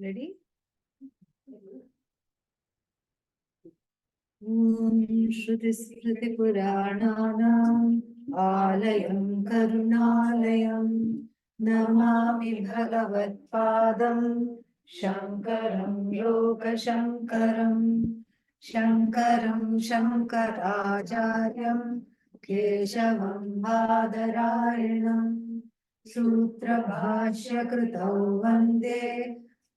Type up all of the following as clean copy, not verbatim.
Ready? Om Shruti Smriti Purananam Alayam Karunalayam Namami Bhagavat Padam Shankaram Loka Shankaram Shankaram Shankaracharyam Keshavam Badarayanam Sutra Bhashya Krutau Vande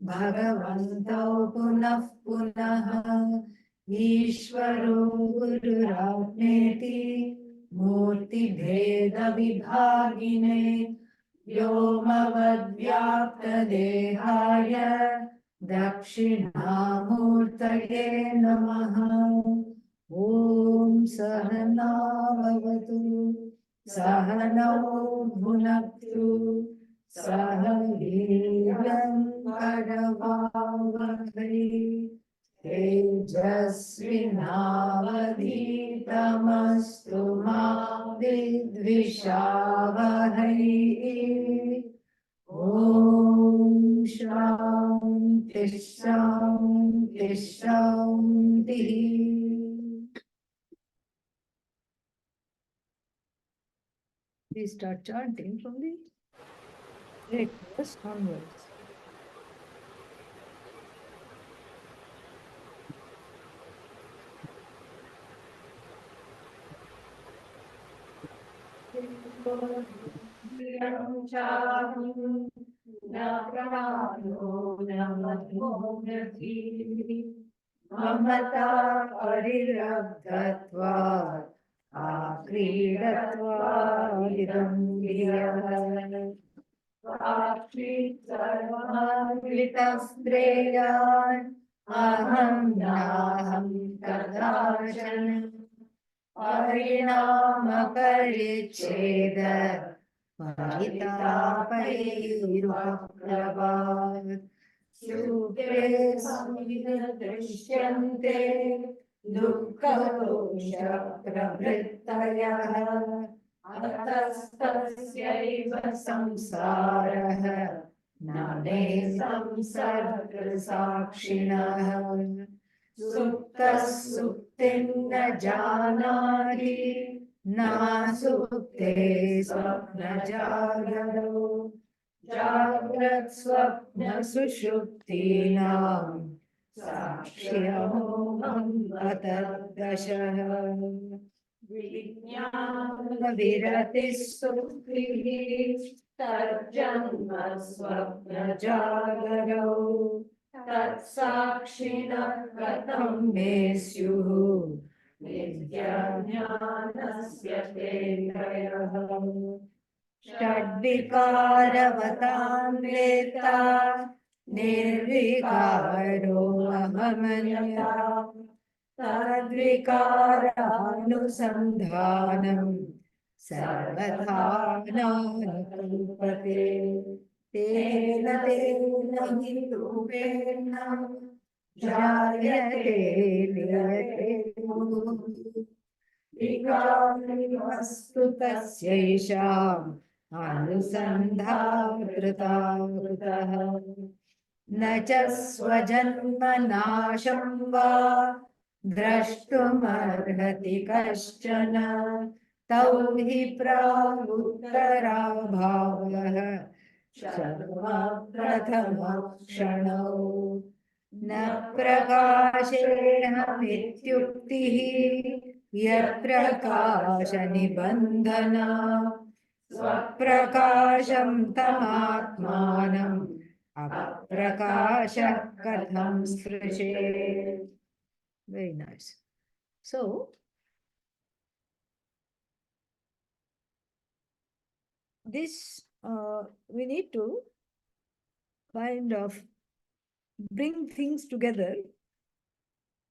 Bhagavantau Punah Punah ईश्वरो गुरुरात्मेति मूर्तिभेदविभागिने व्योमवद्व्याप्तदेहाय दक्षिणामूर्तये नमः। ॐ सहना भवतु सहनौ भुनक्तु सह वीर्यं करवावहै तेजस्विनावधीतमस्तु मा विद्विषावहै। ॐ शान्ति शान्ति शान्तिः। We start chanting from the eighth verse onwards. ममता परिरब्धत्वात् आक्रीडत्वादिदं सर्वान्वितस्त्रेयान् अहं नाहं कदाचन परिणामपरिच्छेद परितापैरुपप्लवात् सुखे समिदृश्यन्ते दुःखदोषप्रवृत्तयः अतस्तस्यैव संसारः न मे संसर्गसाक्षिणः सुप्तः सुप्तिं न जानाति न सुप्ते स्वप्नजागरो जाग्रत् स्वप्न सुषुप्तीनां साक्ष्यमोहं अतर्दशः विज्ञानविरतिः सुप्तिः तज्जन्म स्वप्नजागरौ तत्साक्षिणः कथं मे स्युः विद्याज्ञानस्य ते त्रयः षड्विकारवतान् वेत्ता निर्विकारो अहमन्यता तद्विकारानुसन्धानं सर्वथा न कल्पते तेन हि रूपेण जायते लीयते विकारि वस्तु तस्यैषाम् अनुसन्धातृता कृतः न च स्वजन्मनाशं वा द्रष्टुमर्हति कश्चन तौ हि प्रागुत्तराभावः प्रथमक्षणौ न प्रकाशेऽहमित्युक्तिः यत्प्रकाशनिबन्धना स्वप्रकाशं तमात्मानम् अप्रकाशः कथं स्पृशेत्. Very nice. So, this we need to kind of bring things together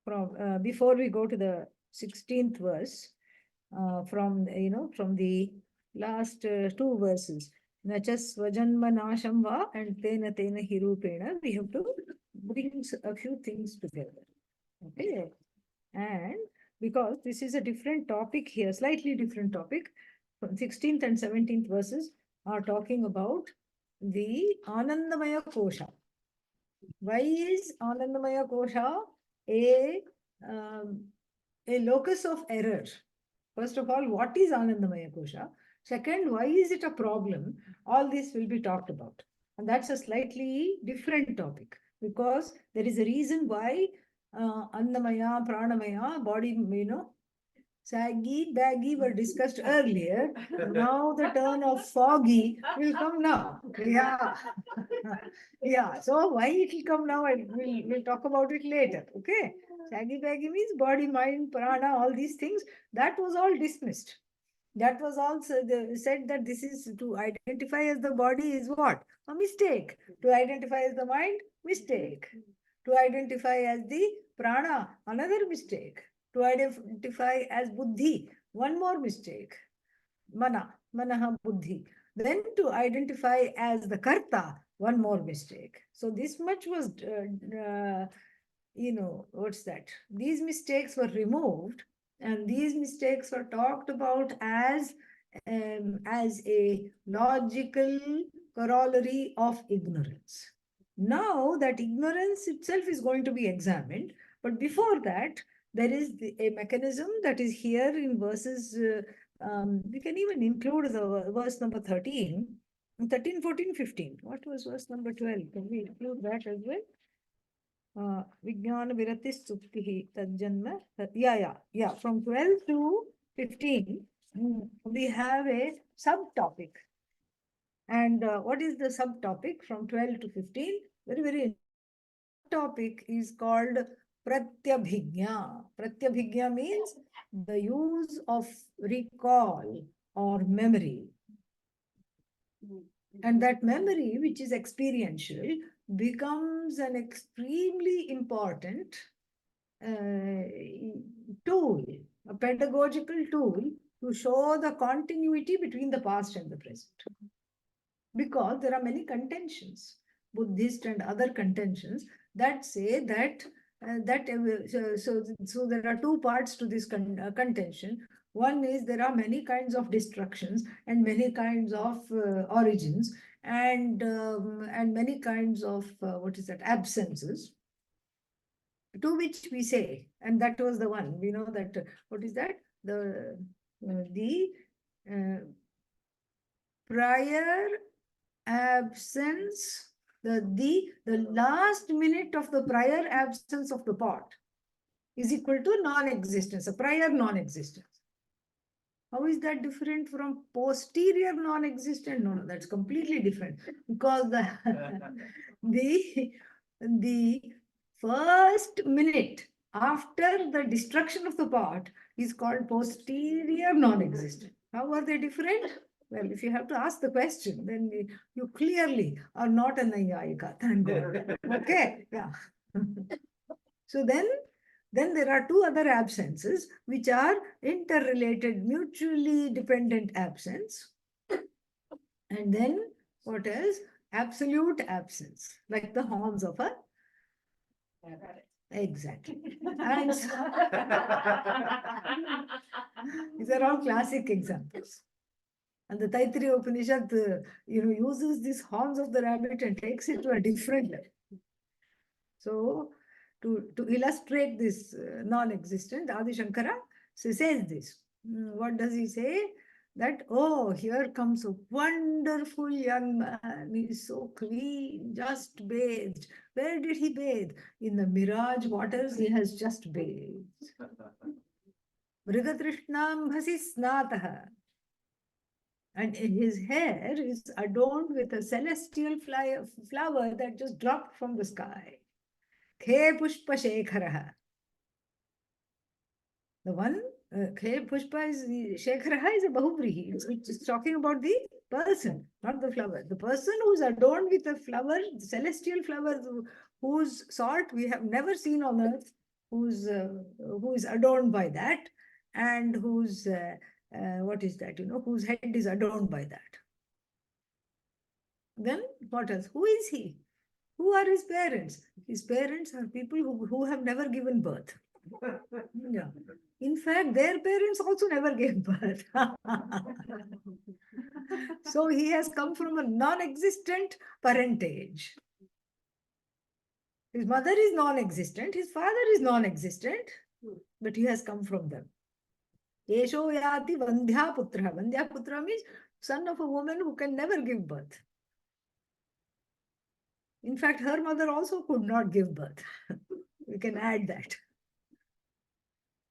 from before we go to the 16th verse, from the last two verses. Nacha swajanmanasham va and tena hirupena. We have to bring a few things together. Okay. And because this is a different topic here, slightly different topic, from 16th and 17th verses are talking about the Anandamaya Kosha. Why is Anandamaya Kosha a, a locus of error? First of all, what is Anandamaya Kosha? Second, why is it a problem? All this will be talked about. And that's a slightly different topic because there is a reason why Annamaya, Pranamaya, body, saggy, baggy were discussed earlier. Now the turn of foggy will come now. Yeah. Yeah. So why it will come now? We'll talk about it later. Okay. Saggy, baggy means body, mind, prana, all these things. That was all dismissed. That was also said that this is to identify as the body is what? A mistake. To identify as the mind, mistake. To identify as the prana, another mistake. To identify as buddhi, one more mistake. Manaha buddhi. Then to identify as the karta, one more mistake. So this much was, what's that? These mistakes were removed and these mistakes were talked about as a logical corollary of ignorance. Now that ignorance itself is going to be examined, but before that, there is a mechanism that is here in verses, we can even include the verse number 13, 13, 14, 15. What was verse number 12? Can we include that as well? Vijnana Virati Suktihi Tajjanma. Yeah. From 12 to 15, we have a subtopic. And what is the subtopic from 12 to 15? Very, very topic is called Pratyabhigya. Pratyabhigya means the use of recall or memory. And that memory, which is experiential, becomes an extremely important tool, a pedagogical tool to show the continuity between the past and the present. Because there are many contentions, Buddhist and other contentions, that say that so there are two parts to this contention. One is there are many kinds of destructions and many kinds of origins and many kinds of what is that, absences, to which we say, and that was the one, we know that, what is that? The prior absence, the last minute of the prior absence of the pot is equal to non-existence, a prior non-existence. How is that different from posterior non-existent? No, that's completely different because the first minute after the destruction of the pot is called posterior non-existent. How are they different? Well, if you have to ask the question, then you clearly are not a Nayayika. Thank God. Okay, yeah. So then there are two other absences which are interrelated, mutually dependent absence. And then what else? Absolute absence, like the horns of a... Exactly. And these are all classic examples. And the Taittiriya Upanishad, uses these horns of the rabbit and takes it to a different level. So, to illustrate this non-existent, Adi Shankara says this. What does he say? That, oh, here comes a wonderful young man. He is so clean, just bathed. Where did he bathe? In the mirage waters, he has just bathed. Mrigatrishnam bhasi snataha. And his hair is adorned with a celestial flower that just dropped from the sky. Khe Pushpa Shekharaha. The one, Khe Pushpa is Shekharaha is a Bahubri. It's talking about the person, not the flower. The person who's adorned with a flower, celestial flower, whose sort we have never seen on earth, who is adorned by that, and whose, what is that, whose head is adorned by that. Then what else? Who is he? Who are his parents? His parents are people who have never given birth. Yeah. In fact, their parents also never gave birth. So he has come from a non-existent parentage. His mother is non-existent, his father is non-existent, but he has come from them. Yesho yati Vandhyaputra. Vandhyaputra means son of a woman who can never give birth. In fact, her mother also could not give birth. We can add that.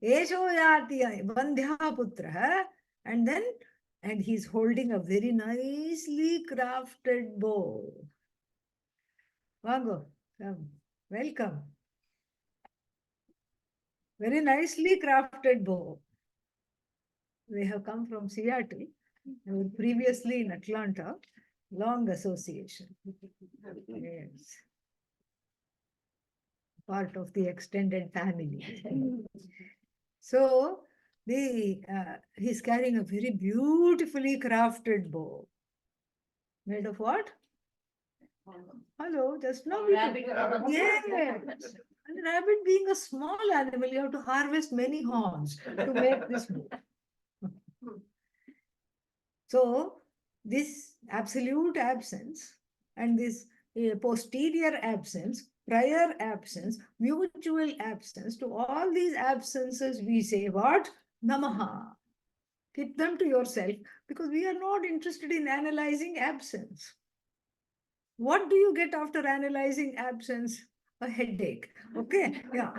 Yesho yati Vandhyaputra. And he's holding a very nicely crafted bow. Vago, come, welcome. Very nicely crafted bow. They have come from Seattle. They were previously in Atlanta. Long association. Yes. Part of the extended family. So he's carrying a very beautifully crafted bow. Made of what? Hello, just now. Rabbit. Yes. And rabbit being a small animal, you have to harvest many horns to make this bow. So this absolute absence and this posterior absence, prior absence, mutual absence, to all these absences we say what? Namaha. Keep them to yourself because we are not interested in analyzing absence. What do you get after analyzing absence? A headache. Okay, yeah.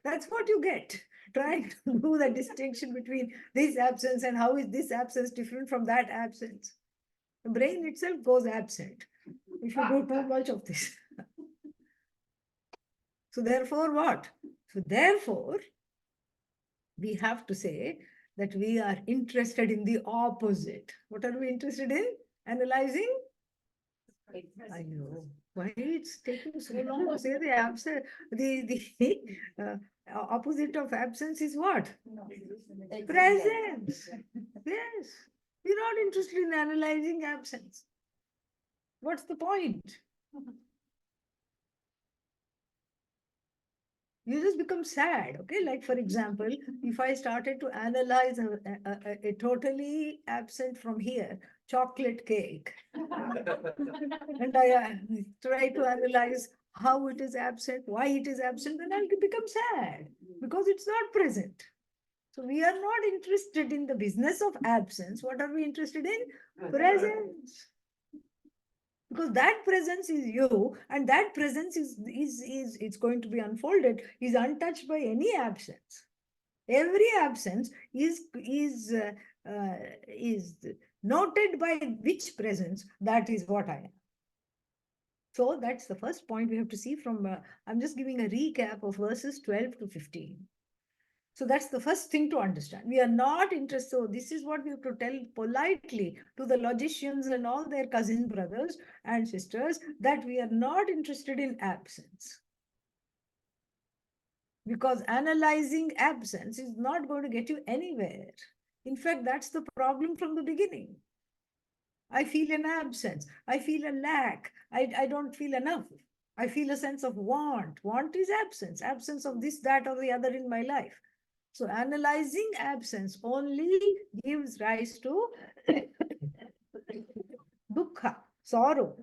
That's what you get. Trying to do the distinction between this absence and how is this absence different from that absence. The brain itself goes absent if you do too much of this. So therefore what? So therefore, we have to say that we are interested in the opposite. What are we interested in? Analyzing? I know. Why it's taking so long to say the absence? The opposite of absence is what? Presence. Yes. We're not interested in analyzing absence. What's the point? You just become sad, okay? Like, for example, if I started to analyze a totally absent from here chocolate cake, and I try to analyze how it is absent, why it is absent, then I'll become sad because it's not present. So we are not interested in the business of absence. What are we interested in? Presence. Because that presence is you, and that presence is it's going to be unfolded, is untouched by any absence. Every absence is noted by which presence. That is what I am. So that's the first point we have to see from. I'm just giving a recap of verses 12 to 15. So that's the first thing to understand. We are not interested. So this is what we have to tell politely to the logicians and all their cousin brothers and sisters, that we are not interested in absence. Because analyzing absence is not going to get you anywhere. In fact, that's the problem from the beginning. I feel an absence. I feel a lack. I don't feel enough. I feel a sense of want. Want is absence. Absence of this, that, or the other in my life. So analyzing absence only gives rise to dukkha, sorrow.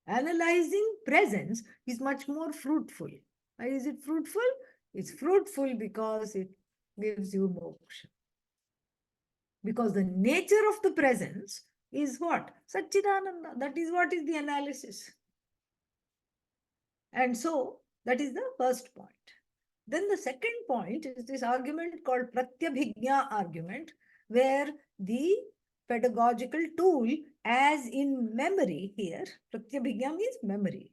Analyzing presence is much more fruitful. Why is it fruitful? It's fruitful because it gives you moksha. Because the nature of the presence is what? Satchidananda. That is what is the analysis. And so that is the first point. Then the second point is this argument called Pratyabhijna argument, where the pedagogical tool, as in memory here, Pratyabhijna means memory,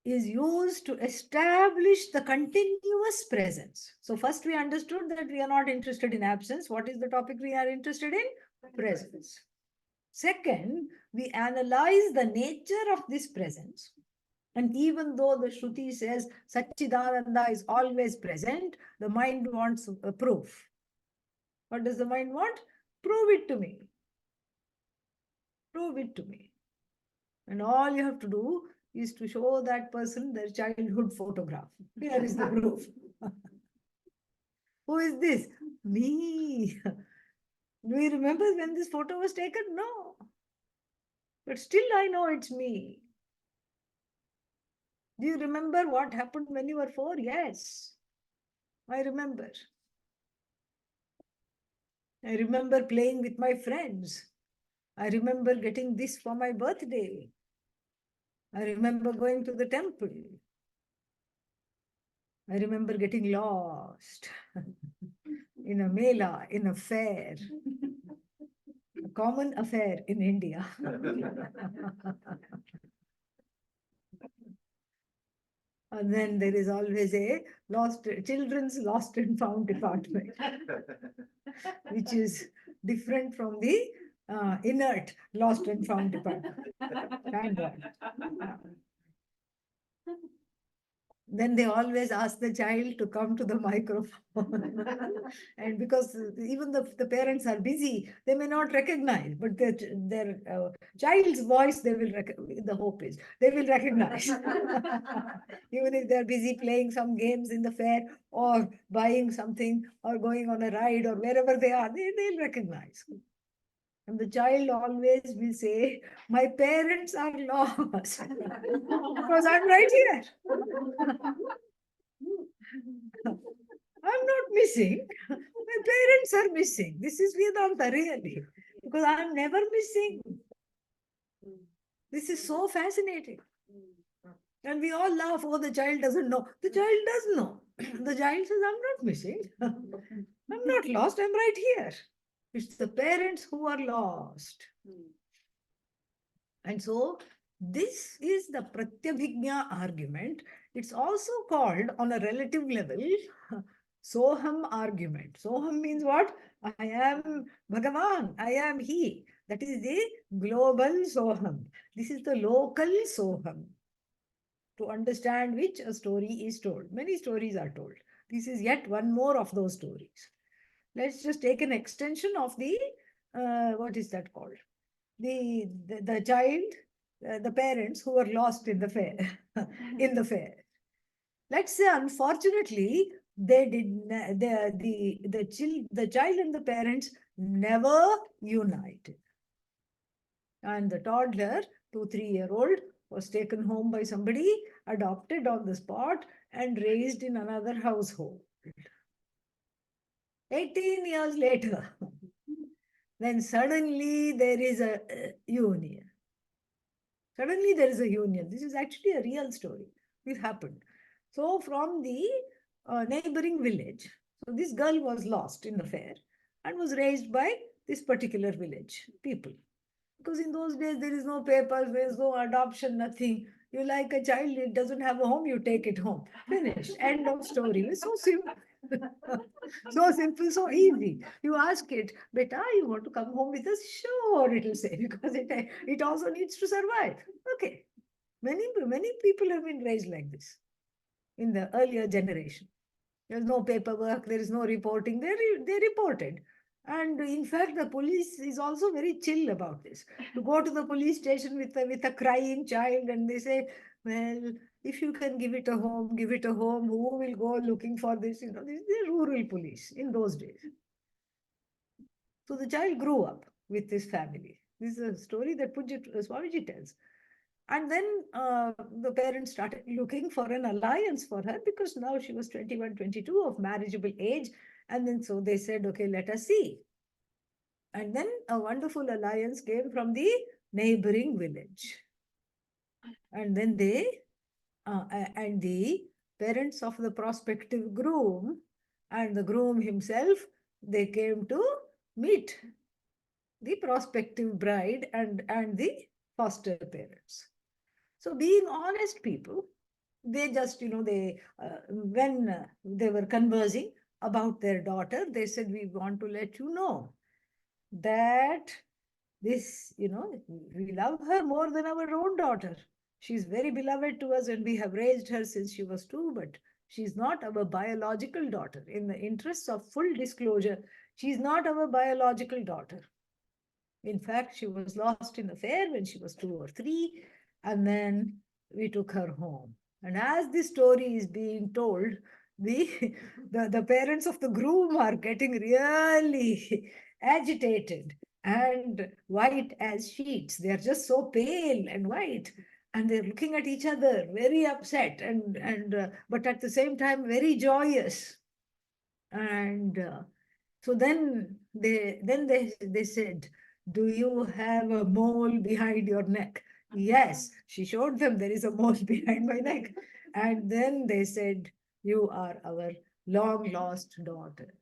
is used to establish the continuous presence. So first we understood that we are not interested in absence. What is the topic we are interested in? Presence. Second, we analyze the nature of this presence. And even though the Shruti says Satchidananda is always present, the mind wants a proof. What does the mind want? Prove it to me. Prove it to me. And all you have to do is to show that person their childhood photograph. Here is the proof. Who is this? Me. Do you remember when this photo was taken? No. But still I know it's me. Do you remember what happened when you were 4? Yes, I remember. I remember playing with my friends. I remember getting this for my birthday. I remember going to the temple. I remember getting lost in a mela, in a fair, a common affair in India. And then there is always a children's lost and found department, which is different from the inert lost and found department. Thank God. Then they always ask the child to come to the microphone. And because even the parents are busy, they may not recognize, but their child's voice, they will the hope is, they will recognize. Even if they're busy playing some games in the fair or buying something or going on a ride or wherever they are, they'll recognize. And the child always will say, my parents are lost because I'm right here. I'm not missing. My parents are missing. This is Vedanta, really. Because I'm never missing. This is so fascinating. And we all laugh, oh, the child doesn't know. The child does know. The child says, I'm not missing. I'm not lost. I'm right here. It's the parents who are lost. And so this is the Pratyabhijna argument. It's also called on a relative level Soham argument. Soham means what? I am Bhagavan. I am He. That is the global Soham. This is the local Soham. To understand which a story is told. Many stories are told. This is yet one more of those stories. Let's just take an extension of the, what is that called? The child, the parents who were lost in the fair, in the fair. Let's say, unfortunately, they did the child and the parents never united, and the toddler, 2-3-year-old, was taken home by somebody, adopted on the spot, and raised in another household. 18 years later, then suddenly there is a union. Suddenly there is a union. This is actually a real story. This happened. So from the neighboring village, so this girl was lost in the fair and was raised by this particular village people. Because in those days, there is no papers, there is no adoption, nothing. You like a child, it doesn't have a home, you take it home. Finished. End of story. It's so simple. So simple, so easy. You ask it, beta, you want to come home with us? Sure, it will say, because it also needs to survive. Okay. Many people have been raised like this in the earlier generation. There's no paperwork, there is no reporting. They reported. And in fact, the police is also very chill about this. To go to the police station with a crying child and they say, well, if you can give it a home, give it a home. Who will go looking for this? You know, this is the rural police in those days. So the child grew up with this family. This is a story that Swamiji tells. And then the parents started looking for an alliance for her because now she was 21, 22 of marriageable age. And then so they said, okay, let us see. And then a wonderful alliance came from the neighboring village. And then and the parents of the prospective groom and the groom himself, they came to meet the prospective bride and the foster parents. So being honest people, they just, when they were conversing about their daughter, they said, we want to let you know that this, we love her more than our own daughter. She's very beloved to us and we have raised her since she was 2, but she's not our biological daughter. In the interests of full disclosure, she's not our biological daughter. In fact, she was lost in the fair when she was 2 or 3, and then we took her home. And as this story is being told, the parents of the groom are getting really agitated and white as sheets. They are just so pale and white. And they're looking at each other, very upset, and but at the same time very joyous. And so then they said, "Do you have a mole behind your neck?" Yes, she showed them there is a mole behind my neck. And then they said, "You are our long lost daughter.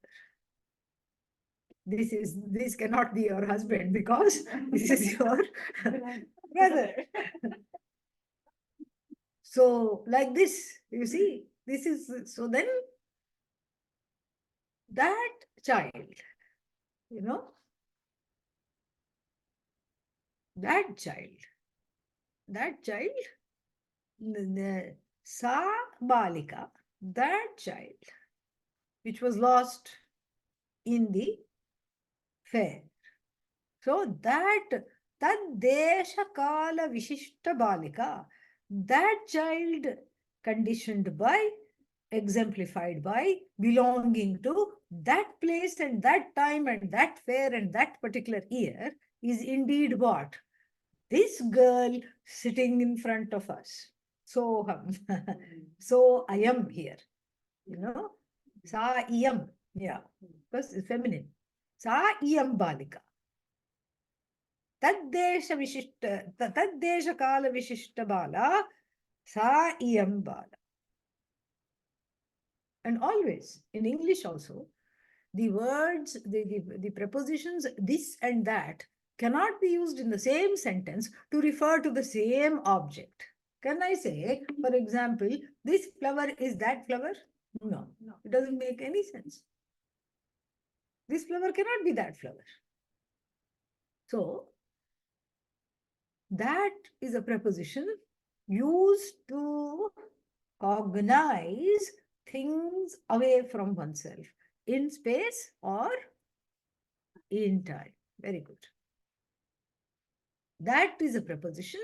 This cannot be your husband because this is your brother." So like this, you see, this is so then that child, you know, that child, that child, Sa Balika, that child, which was lost in the fair. So that Desha Kala Vishishta Balika, that child conditioned by, exemplified by, belonging to that place and that time and that fair and that particular year is indeed what? This girl sitting in front of us. So, so I am here, you know. Sa iyam, yeah, because it's feminine. Sa iyam balika. Taddesha vishishta, taddesha kala vishishta bala, sa iyam bala. And always, in English also, the words, the prepositions this and that cannot be used in the same sentence to refer to the same object. Can I say, for example, this flower is that flower? No, it doesn't make any sense. This flower cannot be that flower. So, that is a preposition used to cognize things away from oneself in space or in time. Very good. That is a preposition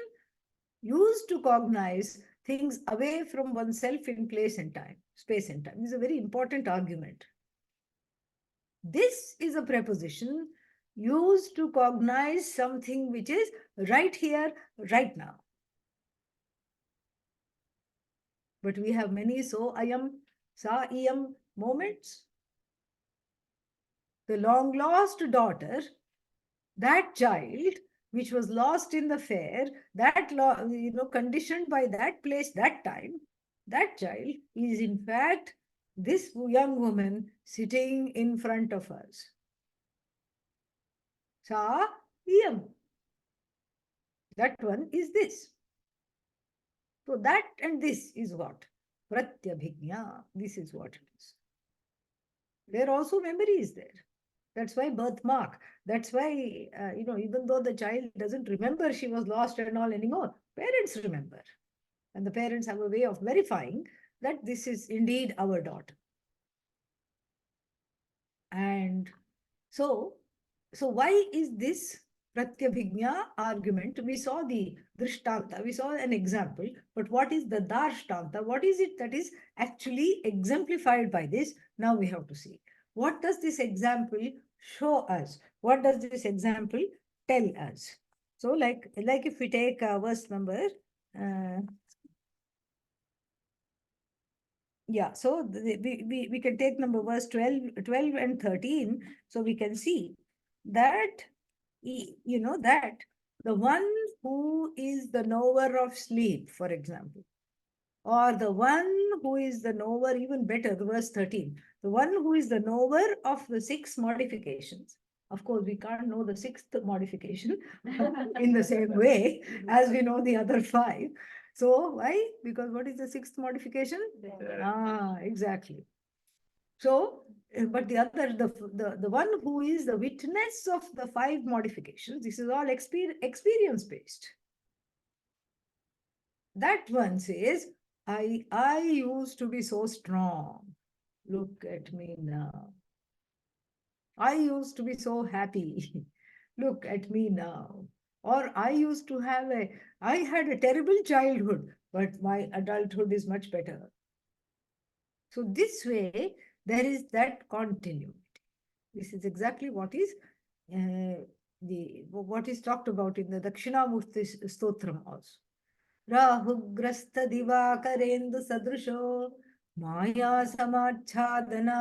used to cognize things away from oneself in place and time, space and time. This is a very important argument. This is a preposition used to cognize something which is right here, right now. But we have many so ayam, sa iyam moments. The long lost daughter, that child which was lost in the fair, that conditioned by that place, that time, that child is in fact this young woman sitting in front of us. Sa iyam. That one is this. So that and this is what? Pratyabhijna. This is what it is. There also memory is there. That's why birthmark. That's why, even though the child doesn't remember she was lost and all anymore, parents remember. And the parents have a way of verifying that this is indeed our daughter. And so why is this Pratyabhijna argument? We saw the Drishtanta, we saw an example, but what is the Darshtanta? What is it that is actually exemplified by this? Now we have to see. What does this example show us? What does this example tell us? So like if we take verse number, yeah, so we can take number verse 12 and 13. So we can see that, that the one who is the knower of sleep, for example, or the one who is the knower, even better, verse 13, the one who is the knower of the 6 modifications. Of course, we can't know the 6th modification in the same way as we know the other 5. So why? Because what is the 6th modification? Exactly. So, but the other, the one who is the witness of the 5 modifications, this is all experience based. That one says, I used to be so strong. Look at me now. I used to be so happy. Look at me now. Or I had a terrible childhood, but my adulthood is much better. So this way, there is that continuity. This is exactly what is what is talked about in the Dakshinamurti Stotram also. राहुग्रस्त दिवाकरेन्दु सदृशो माया समाच्छादनात्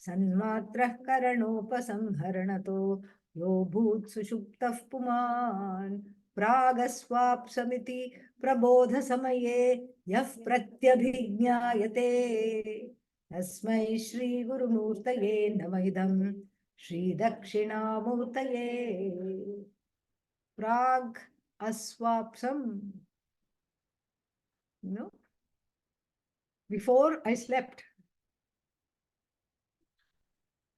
सन्मात्रः करणोपसंहरणतो यो भूत् सुषुप्तः पुमान् प्रागस्वाप्समिति प्रबोधसमये यः प्रत्यभिज्ञायते तस्मै श्रीगुरुमूर्तये नमः इदं श्रीदक्षिणामूर्तये प्राग aswapsam, before I slept.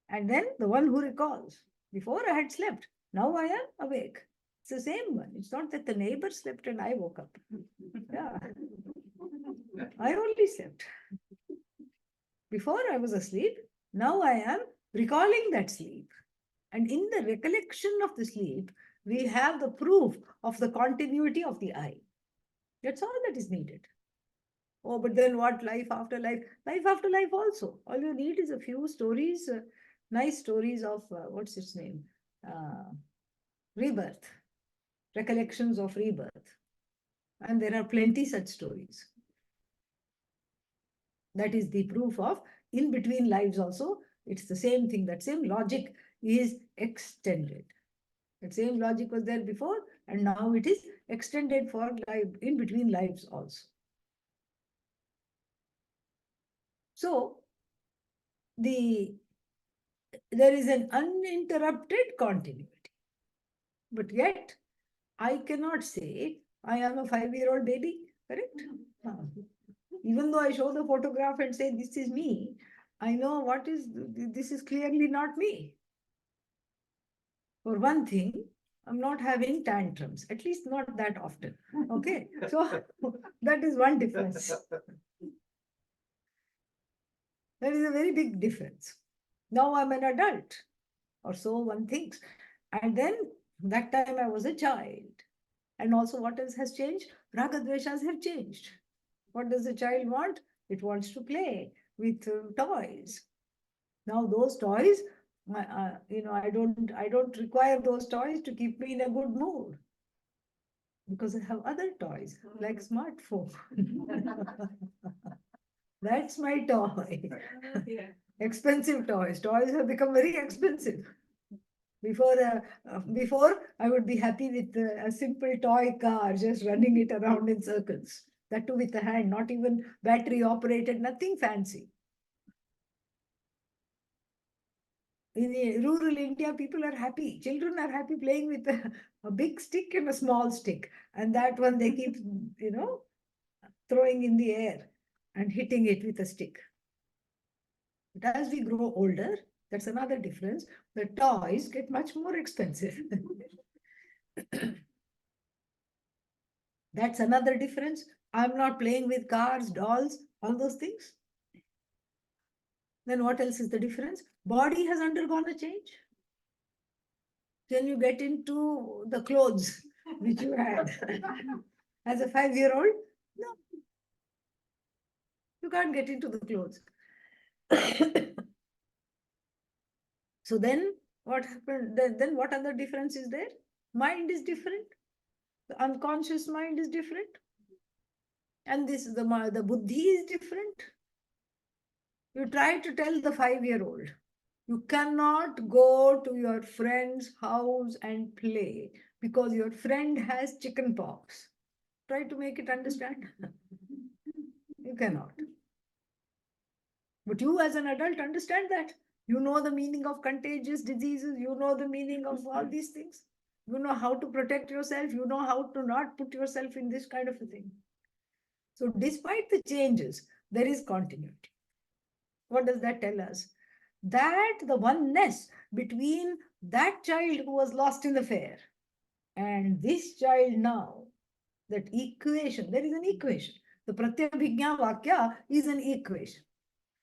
And then the one who recalls, before I had slept, now I am awake. It's the same one. It's not that the neighbor slept and I woke up. Yeah. I only slept. Before I was asleep, now I am recalling that sleep. And in the recollection of the sleep, we have the proof of the continuity of the I. That's all that is needed. Oh, but then what? Life after life? Life after life also. All you need is a few stories, nice stories of, what's its name? Rebirth. Recollections of rebirth. And there are plenty such stories. That is the proof of in between lives also. It's the same thing. That same logic is extended. That same logic was there before, and now it is extended for life, in between lives also. So, there is an uninterrupted continuity. But yet, I cannot say I am a 5-year-old baby, correct? Even though I show the photograph and say this is me, I know this is clearly not me. For one thing, I'm not having tantrums, at least not that often. Okay, so that is one difference. That is a very big difference. Now I'm an adult, or so one thinks. And then that time I was a child. And also what else has changed? Ragadveshas have changed. What does the child want? It wants to play with toys. Now those toys, I don't require those toys to keep me in a good mood. Because I have other toys, like smartphone. That's my toy. Expensive toys. Toys have become very expensive. Before I would be happy with a simple toy car, just running it around in circles. That too with a hand, not even battery operated, nothing fancy. In rural India, people are happy. Children are happy playing with a big stick and a small stick. And that one they keep, throwing in the air and hitting it with a stick. But as we grow older, that's another difference. The toys get much more expensive. That's another difference. I'm not playing with cars, dolls, all those things. Then what else is the difference? Body has undergone a change. Can you get into the clothes which you had as a 5-year-old? No. You can't get into the clothes. So then what happened? Then what other difference is there? Mind is different. The unconscious mind is different. And this is the buddhi is different. You try to tell the 5-year-old, you cannot go to your friend's house and play because your friend has chicken pox. Try to make it understand. You cannot. But you as an adult understand that. You know the meaning of contagious diseases. You know the meaning of all these things. You know how to protect yourself. You know how to not put yourself in this kind of a thing. So despite the changes, there is continuity. What does that tell us? That the oneness between that child who was lost in the fair and this child now, that equation, there is an equation. The Pratyabhijna Vakya is an equation.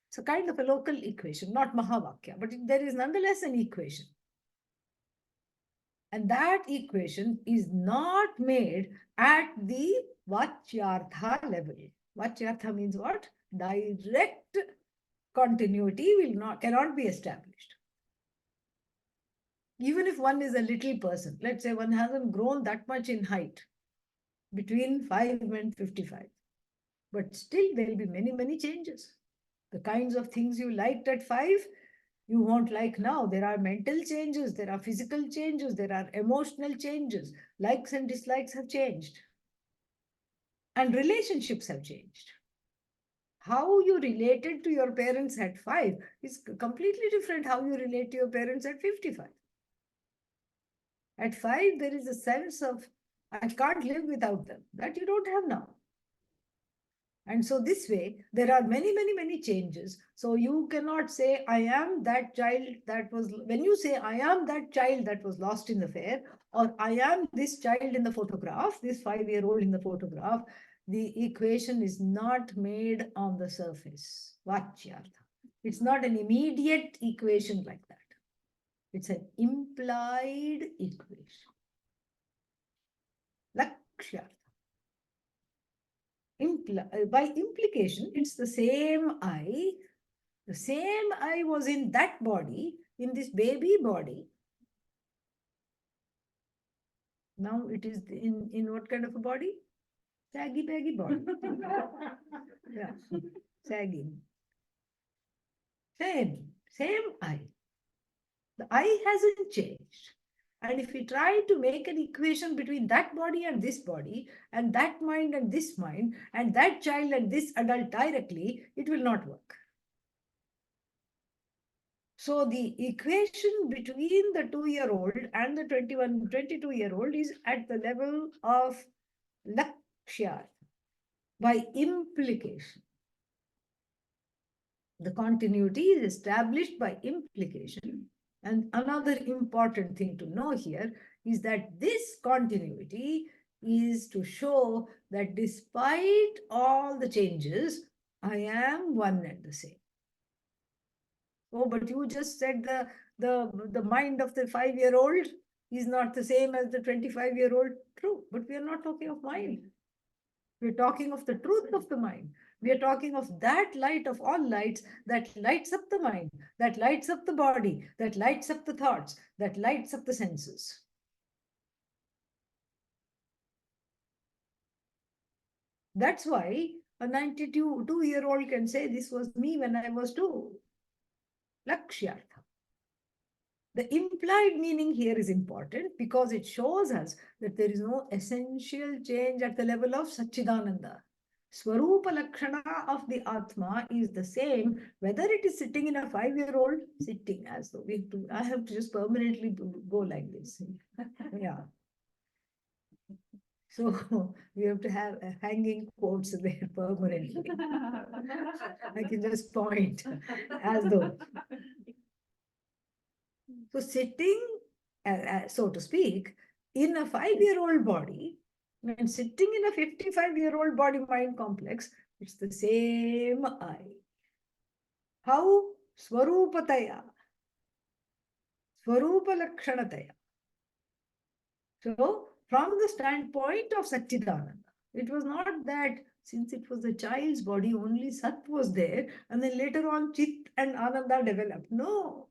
It's a kind of a local equation, not Mahavakya, but there is nonetheless an equation. And that equation is not made at the Vachyartha level. Vachyartha means what? Direct continuity cannot be established. Even if one is a little person, let's say one hasn't grown that much in height, between 5 and 55. But still, there will be many, many changes. The kinds of things you liked at 5, you won't like now. There are mental changes, there are physical changes, there are emotional changes. Likes and dislikes have changed. And relationships have changed. How you related to your parents at 5 is completely different how you relate to your parents at 55. At 5, there is a sense of, I can't live without them. That you don't have now. And so this way, there are many, many, many changes. So you cannot say, I am that child that was, when you say, I am that child that was lost in the fair, or I am this child in the photograph, this 5-year-old in the photograph, the equation is not made on the surface. Vachyartha. It's not an immediate equation like that. It's an implied equation. Lakshyartha. By implication, it's the same I. The same I was in that body, in this baby body. Now it is in what kind of a body? Saggy, baggy body. Yeah, sagging. Same I. The I hasn't changed. And if we try to make an equation between that body and that mind and this mind, and that child and this adult directly, it will not work. So the equation between the 2-year-old and the 22-year-old is at the level of Lakshya, by implication. The continuity is established by implication. And another important thing to know here is that this continuity is to show that despite all the changes, I am one and the same. Oh, but you just said the mind of the 5-year-old is not the same as the 25-year-old. True, but we are not talking of mind. We're talking of the truth of the mind. We are talking of that light of all lights that lights up the mind, that lights up the body, that lights up the thoughts, that lights up the senses. That's why a 92-year-old can say, this was me when I was 2. Lakshyartha. The implied meaning here is important because it shows us that there is no essential change at the level of Satchidananda. Swarupa Lakshana of the Atma is the same, whether it is sitting in a 5-year-old, sitting as though I have to just permanently go like this. Yeah. So we have to have hanging quotes there permanently. I can just point as though. So sitting, so to speak, in a 5-year-old body and sitting in a 55-year-old body-mind complex, it's the same I. How? Swarupataya. Swarupalakshanataya. So, from the standpoint of Satchidananda, it was not that since it was the child's body, only Sat was there, and then later on Chit and Ananda developed. No.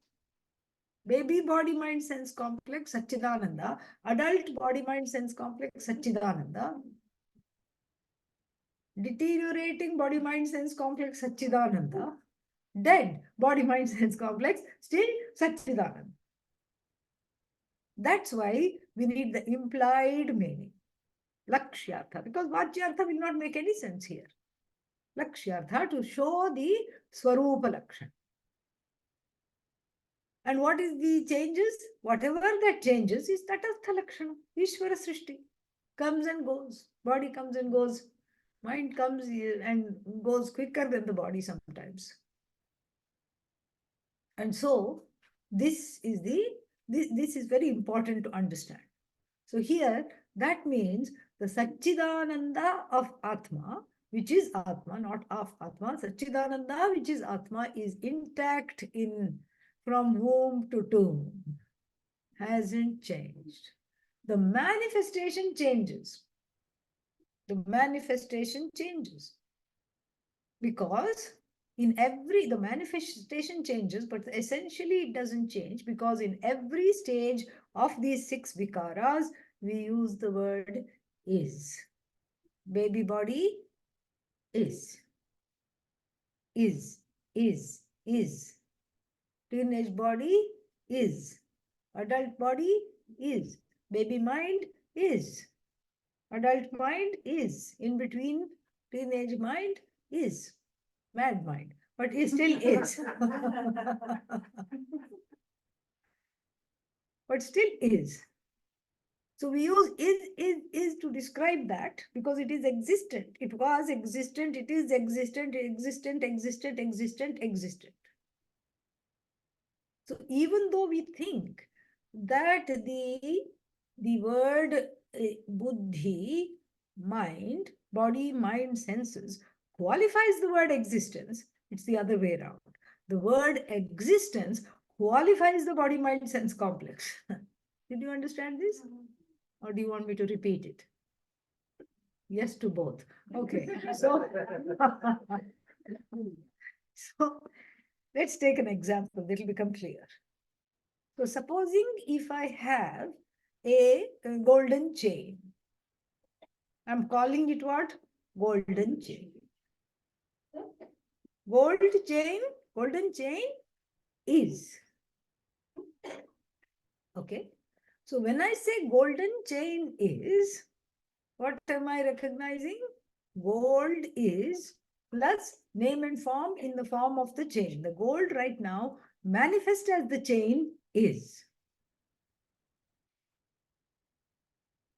Baby body mind sense complex, Satchidananda. Adult body mind sense complex, Satchidananda. Deteriorating body mind sense complex, Satchidananda. Dead body mind sense complex, still Satchidananda. That's why we need the implied meaning. Lakshyartha, because Vachyartha will not make any sense here. Lakshyartha, to show the Swarupa Lakshana. And what is the changes? Whatever that changes is Tatatha Lakshana, Ishvara Srishti. Comes and goes. Body comes and goes. Mind comes and goes quicker than the body sometimes. And so, this is very important to understand. So here, that means the Satchidananda of Atma, which is Atma, not of Atma, Satchidananda, which is Atma, is intact from womb to tomb, hasn't changed. The manifestation changes. The manifestation changes. Because the manifestation changes, but essentially it doesn't change, because in every stage of these 6 vikaras, we use the word is. Baby body is. Is. Teenage body is. Adult body is. Baby mind is. Adult mind is. In between, teenage mind is. Mad mind. But it still is. But still is. So we use is to describe that because it is existent. It was existent, it is existent, existent. So even though we think that the word buddhi, mind, body, mind, senses qualifies the word existence, it's the other way around. The word existence qualifies the body, mind, sense complex. Did you understand this? Or do you want me to repeat it? Yes to both. Okay. So, so let's take an example. It will become clear. So supposing if I have a golden chain, I'm calling it what? Golden chain. Golden chain is. Okay. So when I say golden chain is, what am I recognizing? Gold is plus name and form in the form of the chain. The gold right now manifest as the chain is.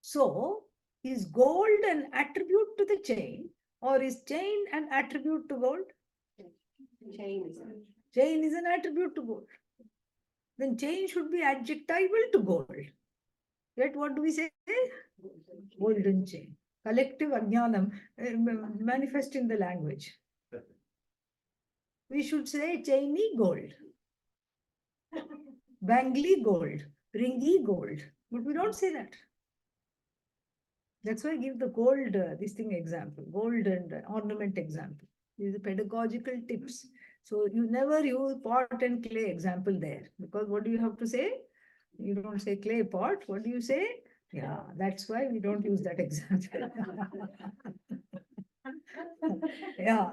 So, is gold an attribute to the chain or is chain an attribute to gold? Chain is an attribute to gold. Then chain should be adjectival to gold. Yet what do we say? Golden chain. Collective ajnanam manifest in the language. We should say chainy gold, bangly gold, ringy gold. But we don't say that. That's why I give the gold, this thing example, gold and ornament example. These are pedagogical tips. So you never use pot and clay example there. Because what do you have to say? You don't say clay pot. What do you say? Yeah, that's why we don't use that example. Yeah.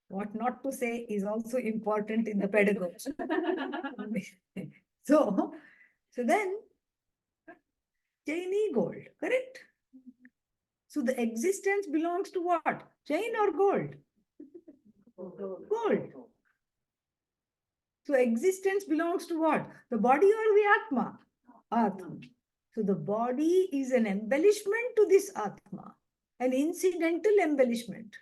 What not to say is also important in the pedagogy. So then, chainy gold, correct? So the existence belongs to what? Chain or gold? Gold. So existence belongs to what? The body or the Atma? Atma. So the body is an embellishment to this Atma, an incidental embellishment.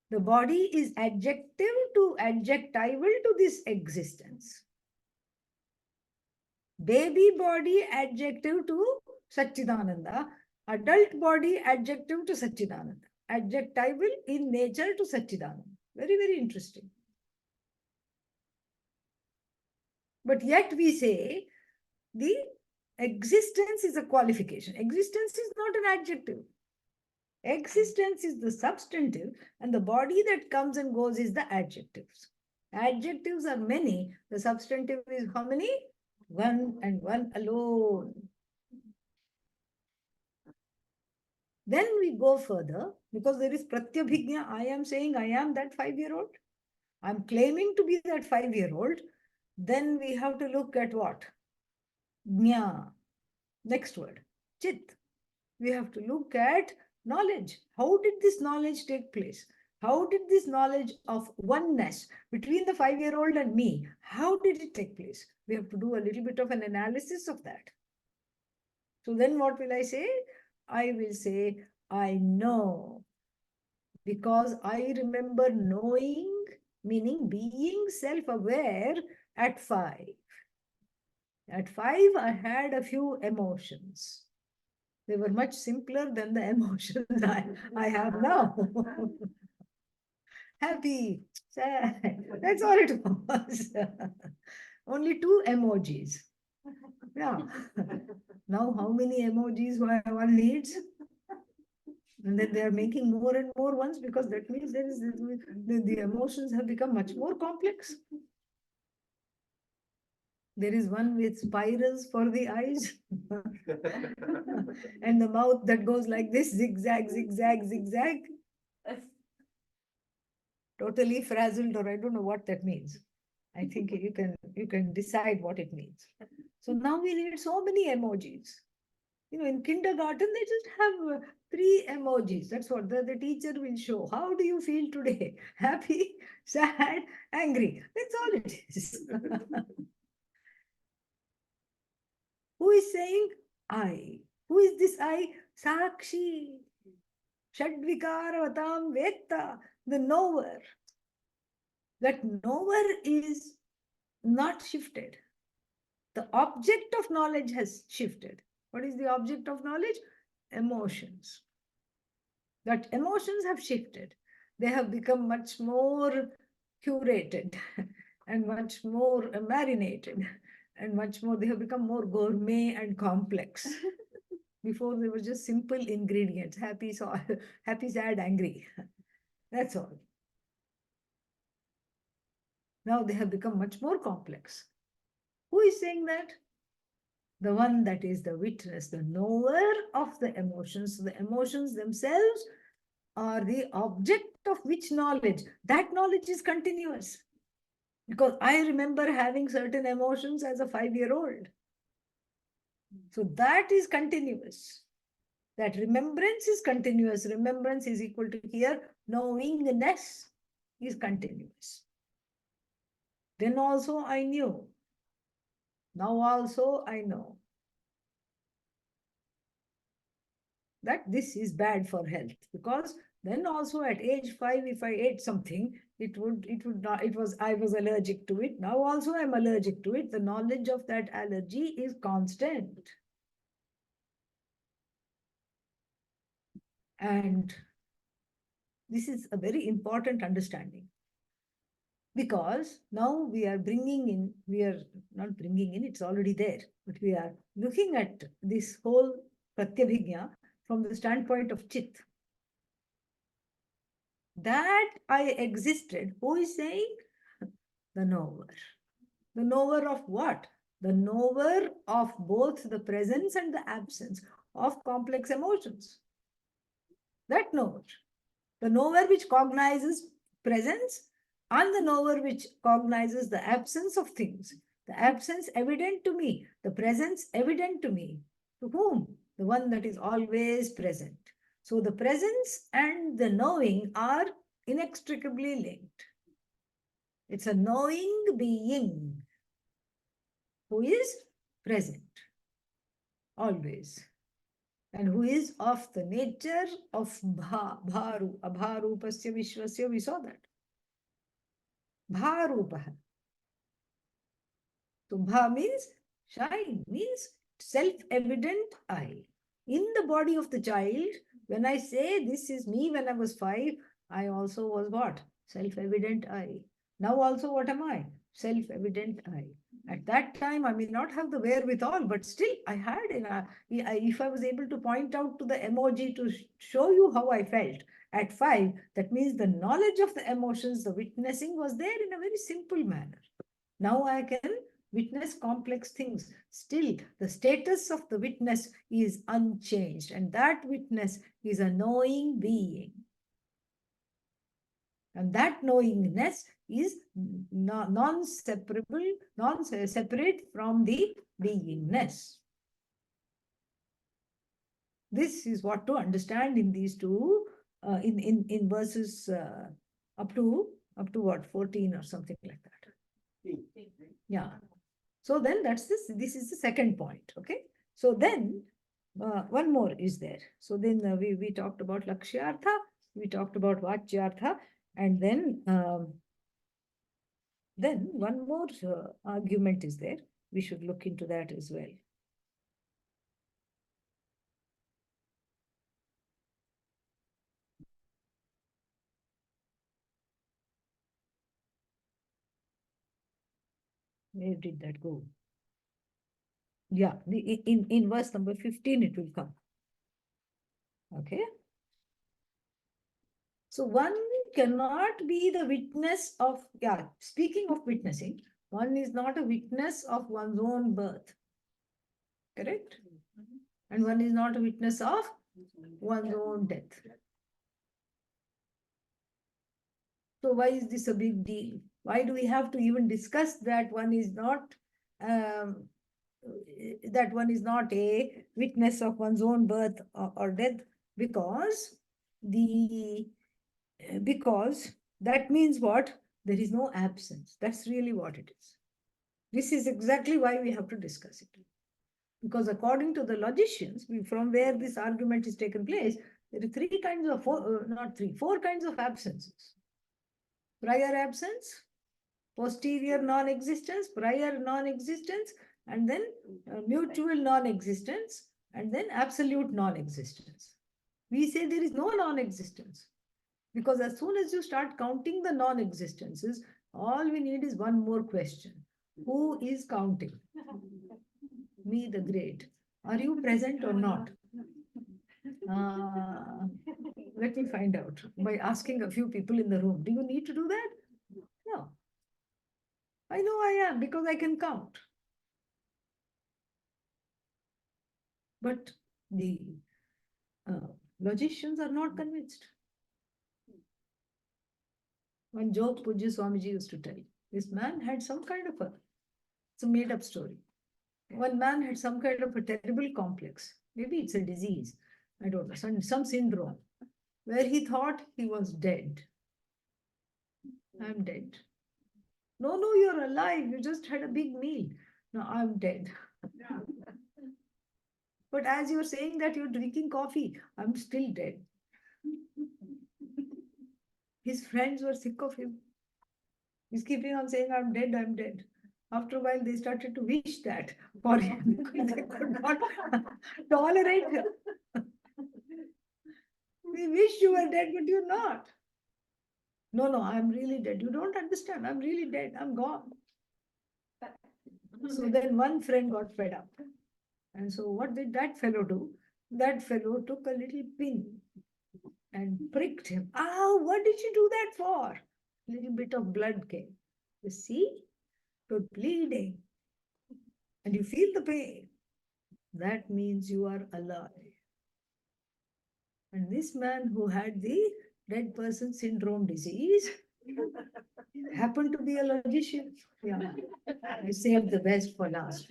The body is adjective to adjectival to this existence. Baby body adjective to Satchidananda, adult body adjective to Satchidananda, adjectival in nature to Satchidananda. Very, very interesting. But yet we say the existence is a qualification. Existence is not an adjective. Existence is the substantive and the body that comes and goes is the adjectives. Adjectives are many. The substantive is how many? One and one alone. Then we go further because there is pratyabhigya. I am saying I am that 5-year-old. I'm claiming to be that 5-year-old. Then we have to look at what? Jna. Next word. Chit. We have to look at knowledge. How did this knowledge take place? How did this knowledge of oneness between the 5-year-old and me, how did it take place? We have to do a little bit of an analysis of that. So then what will I say? I will say, I know. Because I remember knowing, meaning being self-aware at 5. At 5, I had a few emotions. They were much simpler than the emotions I have now. Happy, sad, that's all it was. Only 2 emojis. Yeah. Now how many emojis one needs? And then they are making more and more ones because that means there is the emotions have become much more complex. There is one with spirals for the eyes and the mouth that goes like this, zigzag, zigzag, zigzag. Totally frazzled, or I don't know what that means. I think you can decide what it means. So now we need so many emojis. In kindergarten, they just have 3 emojis. That's what the teacher will show. How do you feel today? Happy, sad, angry. That's all it is. Who is saying I? Who is this I? Sakshi. Shadvikaravatam Vetta, the knower. That knower is not shifted. The object of knowledge has shifted. What is the object of knowledge? Emotions. That emotions have shifted. They have become much more curated and much more marinated and much more, they have become more gourmet and complex. Before they were just simple ingredients, happy, happy, sad, angry. That's all. Now they have become much more complex. Who is saying that? The one that is the witness, the knower of the emotions. The emotions themselves are the object of which knowledge? That knowledge is continuous. Because I remember having certain emotions as a 5-year-old. So that is continuous. That remembrance is continuous. Remembrance is equal to here, knowingness is continuous. Then also I knew. Now also I know that this is bad for health, because then also at age 5, if I ate something, it would not, I was allergic to it. Now also I'm allergic to it. The knowledge of that allergy is constant. And this is a very important understanding. Because now we are not bringing in, it's already there, but we are looking at this whole Pratyabhijna from the standpoint of Chit. That I existed, who is saying? The knower. The knower of what? The knower of both the presence and the absence of complex emotions. That knower. The knower which cognizes presence and the knower which cognizes the absence of things. The absence evident to me, the presence evident to me. To whom? The one that is always present. So the presence and the knowing are inextricably linked. It's a knowing being who is present always, and who is of the nature of bharu, abharupasya vishwasya, we saw that. Bharupaha. So bha means shine, means self-evident I. In the body of the child, when I say this is me when I was 5, I also was what? Self-evident I. Now also what am I? Self-evident I. At that time, I may not have the wherewithal, but still I had, if I was able to point out to the emoji to show you how I felt at 5, that means the knowledge of the emotions, the witnessing was there in a very simple manner. Now I can witness complex things. Still, the status of the witness is unchanged, and that witness is a knowing being. And that knowingness is non-separable, non-separate from the beingness. This is what to understand in these two, in verses up to what, 14 or something like that. Yeah. So then this is the second point. Okay. So then one more is there. So then we talked about Lakshyartha, we talked about Vachyartha, and then one more argument is there. We should look into that as well. Where did that go? Yeah, in verse number 15 it will come. Okay. So one cannot be the witness of, speaking of witnessing, One is not a witness of one's own birth. Correct? And one is not a witness of one's own death. So why is this a big deal? Why do we have to even discuss that one is not um, a witness of one's own birth or death? Because because that means what? There is no absence. That's really what it is. This is exactly why we have to discuss it. Because according to the logicians, from where this argument is taken place, there are four kinds of absences. Prior absence, posterior non-existence, prior non-existence, and then mutual non-existence, and then absolute non-existence. We say there is no non-existence. Because as soon as you start counting the non-existences, all we need is one more question. Who is counting? Me, the great. Are you present or not? Let me find out by asking a few people in the room. Do you need to do that? No. I know I am because I can count. But the logicians are not convinced. One joke Pujya Swamiji used to tell. This man had some kind of it's a made-up story. One man had some kind of a terrible complex. Maybe it's a disease. I don't know, some syndrome, where he thought he was dead. I'm dead. No, you're alive. You just had a big meal. No, I'm dead. But as you're saying that you're drinking coffee, I'm still dead. His friends were sick of him. He's keeping on saying, I'm dead, I'm dead. After a while, they started to wish that for him because they could not tolerate him. We wish you were dead, but you're not. No, I'm really dead. You don't understand. I'm really dead. I'm gone. So then one friend got fed up. And so what did that fellow do? That fellow took a little pin and pricked him. Ow, what did you do that for? A little bit of blood came. You see? You're bleeding. And you feel the pain. That means you are alive. And this man who had the dead person syndrome disease happened to be a logician. Yeah. I saved the best for last.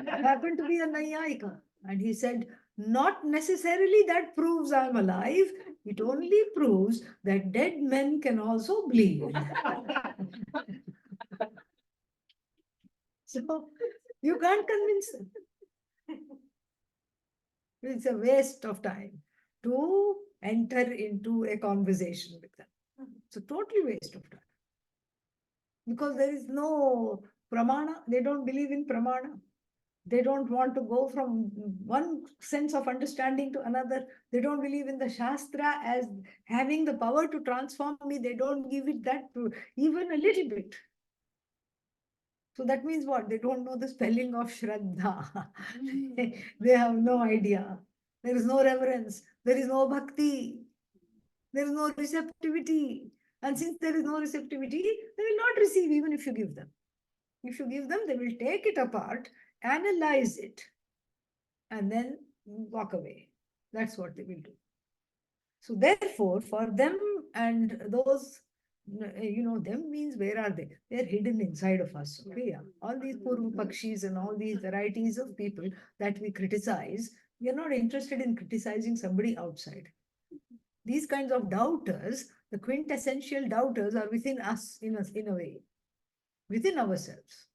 Happened to be a Nayayika. And he said, not necessarily that proves I'm alive. It only proves that dead men can also bleed. So you can't convince them. It's a waste of time to enter into a conversation with them. It's a totally waste of time. Because there is no pramana. They don't believe in pramana. They don't want to go from one sense of understanding to another. They don't believe in the Shastra as having the power to transform me. They don't give it that even a little bit. So that means what? They don't know the spelling of Shraddha. They have no idea. There is no reverence. There is no bhakti. There is no receptivity. And since there is no receptivity, they will not receive even if you give them. If you give them, they will take it apart, analyze it, and then walk away. That's what they will do. So therefore, for them and those, them means where are they? They're hidden inside of us. Okay, yeah. All these Purva Pakshis and all these varieties of people that we criticize, we are not interested in criticizing somebody outside. These kinds of doubters, the quintessential doubters are within us in a way, within ourselves.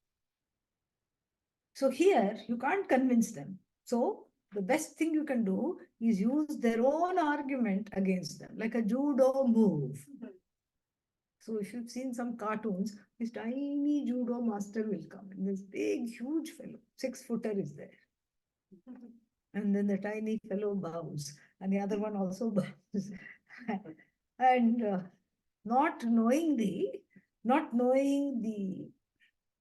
So here, you can't convince them. So the best thing you can do is use their own argument against them, like a judo move. So if you've seen some cartoons, this tiny judo master will come, and this big, huge fellow, 6-footer is there. And then the tiny fellow bows, and the other one also bows. And not knowing the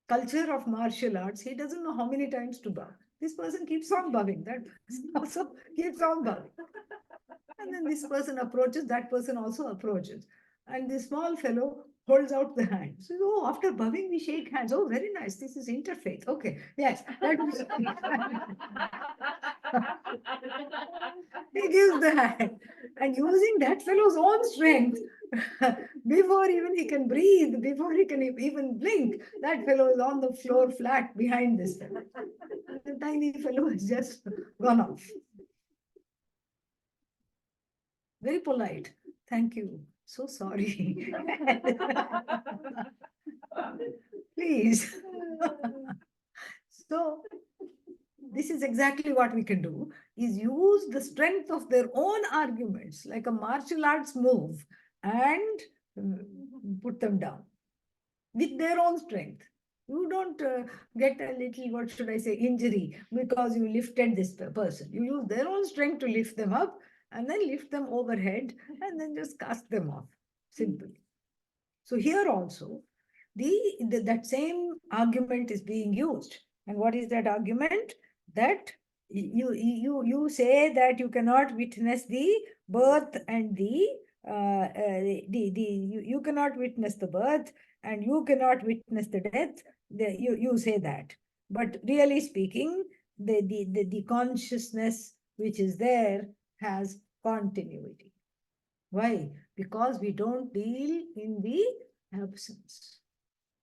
culture of martial arts, he doesn't know how many times to bow. This person keeps on bowing, that person also keeps on bowing. And then this person approaches, that person also approaches. And the small fellow holds out the hand. So, oh, after bowing, we shake hands. Oh, very nice. This is interfaith. Okay. Yes. That was... he gives the hand. And using that fellow's own strength, before even he can breathe, before he can even blink, that fellow is on the floor flat behind this fellow. The tiny fellow has just gone off. Very polite. Thank you. So sorry. Please. So this is exactly what we can do, is use the strength of their own arguments like a martial arts move and put them down with their own strength. You don't get a little, what should I say, injury because you lifted this person. You use their own strength to lift them up and then lift them overhead and then just cast them off. Simple. So here also, that same argument is being used. And what is that argument? That you say that you cannot witness the birth and you cannot witness the birth and you cannot witness the death. You say that. But really speaking, the consciousness which is there has continuity. Why? Because we don't deal in the absence.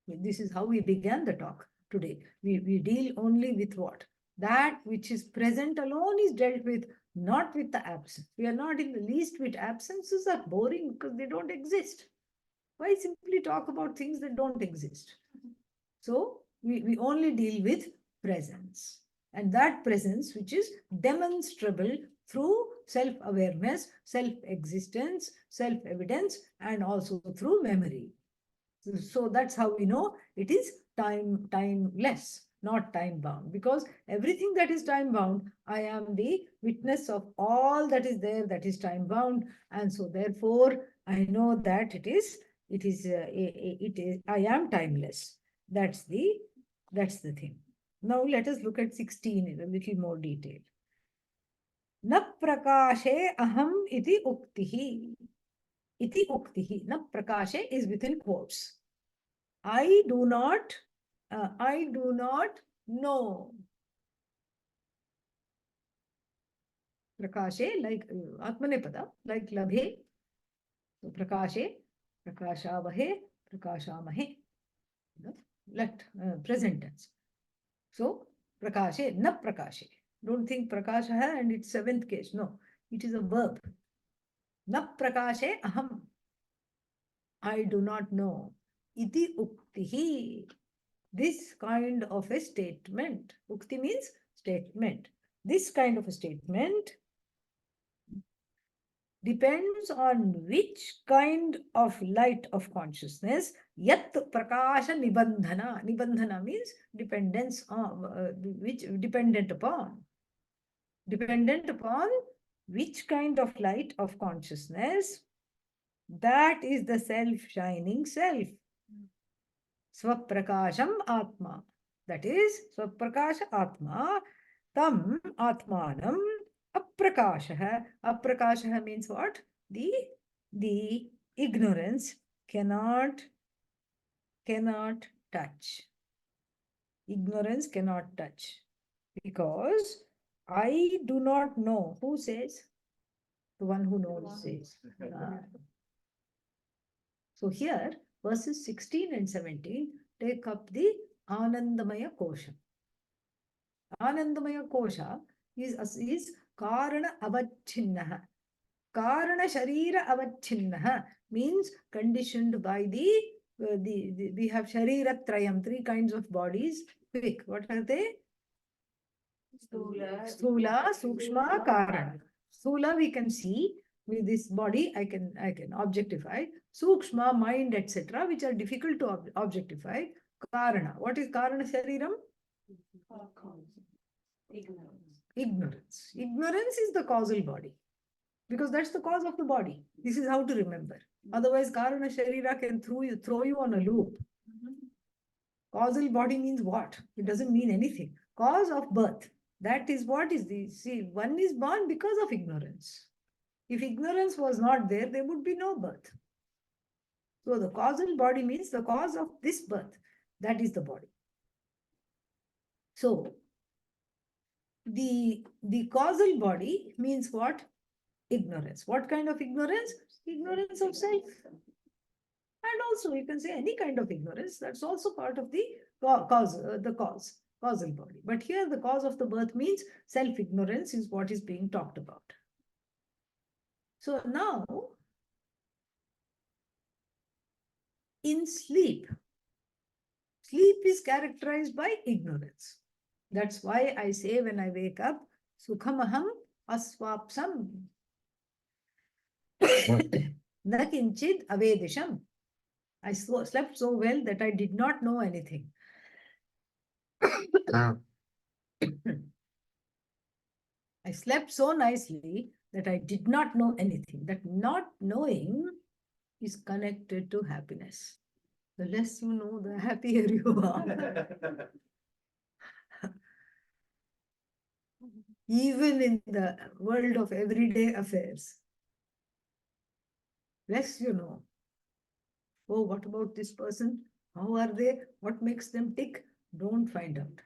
This is how we began the talk today. We deal only with what? That which is present alone is dealt with, not with the absence. We are not in the least with absences are boring because they don't exist. Why simply talk about things that don't exist? So we only deal with presence. And that presence which is demonstrable through self-awareness, self-existence, self-evidence, and also through memory. So that's how we know it is timeless, not time-bound. Because everything that is time-bound, I am the witness of all that is there that is time-bound. And so therefore, I know that I am timeless. That's the thing. Now let us look at 16 in a little more detail. Na prakashe aham iti uktihi. Iti uktihi. Na prakashe is within quotes. I do not know. Prakashe, like Atmanepada, like labhe. So prakashe, prakashavahe, prakashamahe. Let present tense. So prakashe, na prakashe. Don't think prakasha and it's seventh case. No, it is a verb. Na prakashe aham. I do not know. Iti uktihi. This kind of a statement. Ukti means statement. This kind of a statement depends on which kind of light of consciousness, yat prakasha nibandhana. Nibandhana means dependence on, which dependent upon. Dependent upon which kind of light of consciousness, that is the self-shining self. Svaprakasham Atma. That is Svaprakasha Atma. Tam Atmanam Aprakasha. Aprakasha means what? The ignorance cannot touch. Ignorance cannot touch. Because I do not know. Who says? The one who knows says. So here, verses 16 and 17 take up the Anandamaya Kosha. Anandamaya Kosha is Karana Avachinnaha. Karana Sharira Avachinnaha means conditioned by we have Sharira Trayam, three kinds of bodies. Quick, what are they? Sthula, Sukshma, Karana. Sthula we can see. With this body, I can objectify. Sukshma, mind, etc., which are difficult to objectify. Karana. What is Karana Shariram? Ignorance. Ignorance is the causal body. Because that's the cause of the body. This is how to remember. Otherwise, Karana Sharira can throw you on a loop. Causal body means what? It doesn't mean anything. Cause of birth. That is what is the... See, one is born because of ignorance. If ignorance was not there, there would be no birth. So the causal body means the cause of this birth. That is the body. So the causal body means what? Ignorance. What kind of ignorance? Ignorance of self. And also you can say any kind of ignorance. That's also part of the causal body. But here the cause of the birth means self-ignorance is what is being talked about. So now, in sleep, sleep is characterized by ignorance. That's why I say when I wake up, Sukhamaham aswapsam nakinchid avedisham. I slept so well that I did not know anything. I slept so nicely that I did not know anything. That not knowing is connected to happiness. The less you know, the happier you are. Even in the world of everyday affairs. Less you know. Oh, what about this person? How are they? What makes them tick? Don't find out.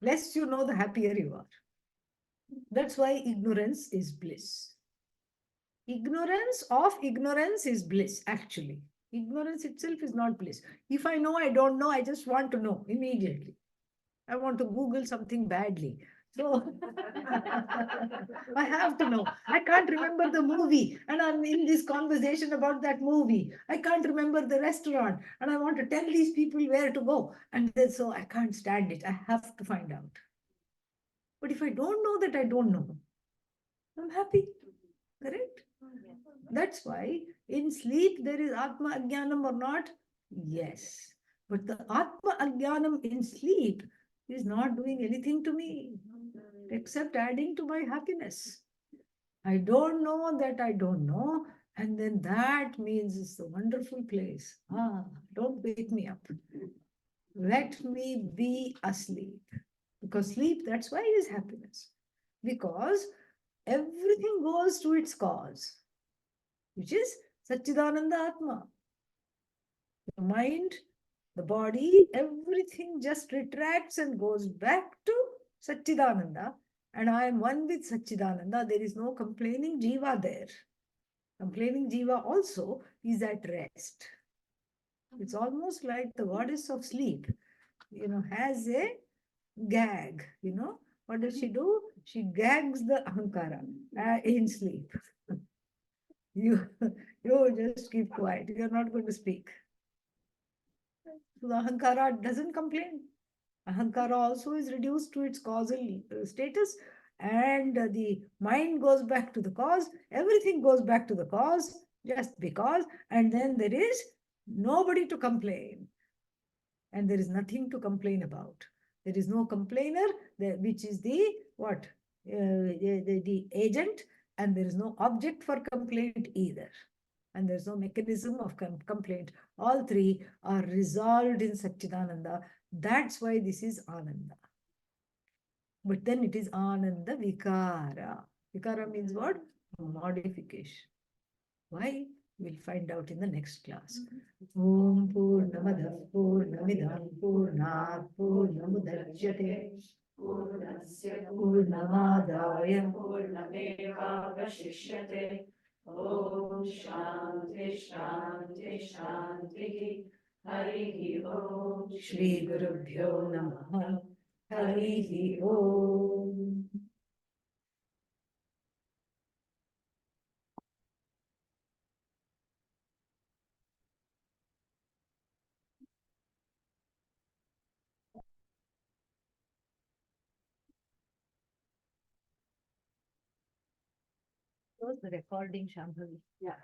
Less you know, the happier you are. That's why ignorance is bliss. Ignorance of ignorance is bliss, actually. Ignorance itself is not bliss. If I know I don't know, I just want to know immediately. I want to Google something badly. So I have to know. I can't remember the movie, and I'm in this conversation about that movie. I can't remember the restaurant, and I want to tell these people where to go. And then so I can't stand it. I have to find out. But if I don't know that I don't know, I'm happy. Correct? That's why in sleep there is Atma Ajnanam or not? Yes. But the Atma Ajnanam in sleep is not doing anything to me except adding to my happiness. I don't know that I don't know. And then that means it's a wonderful place. Don't wake me up. Let me be asleep. Because sleep, that's why it is happiness. Because everything goes to its cause, which is Satchidananda Atma. The mind, the body, everything just retracts and goes back to Satchidananda. And I am one with Satchidananda. There is no complaining Jiva there. Complaining Jiva also is at rest. It's almost like the goddess of sleep, has a gag, What does she do? She gags the Ahankara in sleep. You, you just keep quiet. You're not going to speak. So the Ahankara doesn't complain. Ahankara also is reduced to its causal status, and the mind goes back to the cause. Everything goes back to the cause just because, and then there is nobody to complain. And there is nothing to complain about. There is no complainer, which is the what? The agent, and there is no object for complaint either. And there's no mechanism of complaint. All three are resolved in Satchidananda. That's why this is Ananda. But then it is Ananda Vikara. Vikara means what? Modification. Why? We'll find out in the next class. Om Purnamadav Purnamidam Purnat Purnamudachyate Purnasya Purnamadaya Purnamevavashishyate Om Shanti Shanti Shanti Harihi Om Shri Gurubhyo Namaha Harihi Om. Close the recording, Shambhavi. Yeah.